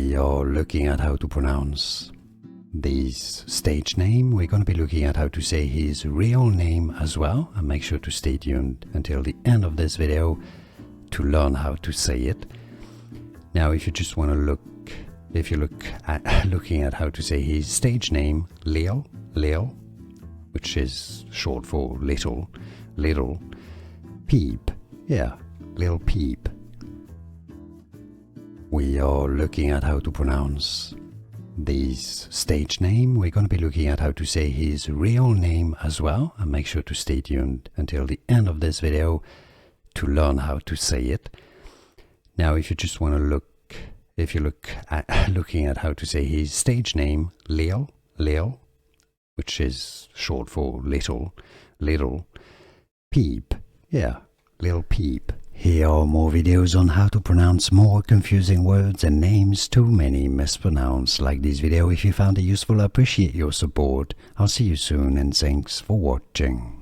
we are looking at how to pronounce this stage name. We're going to be looking at how to say his real name as well, and make sure to stay tuned until the end of this video to learn how to say it. Now, if you just want to looking at how to say his stage name, Lil, which is short for little, Peep, yeah, Lil Peep. We are looking at how to pronounce this stage name. We're going to be looking at how to say his real name as well, and make sure to stay tuned until the end of this video to learn how to say it. Now, if you just want to looking at how to say his stage name, Lil, which is short for little, Peep, yeah, Lil Peep. Here are more videos on how to pronounce more confusing words and names too many mispronounced. Like this video if you found it useful. I appreciate your support. I'll see you soon, and thanks for watching.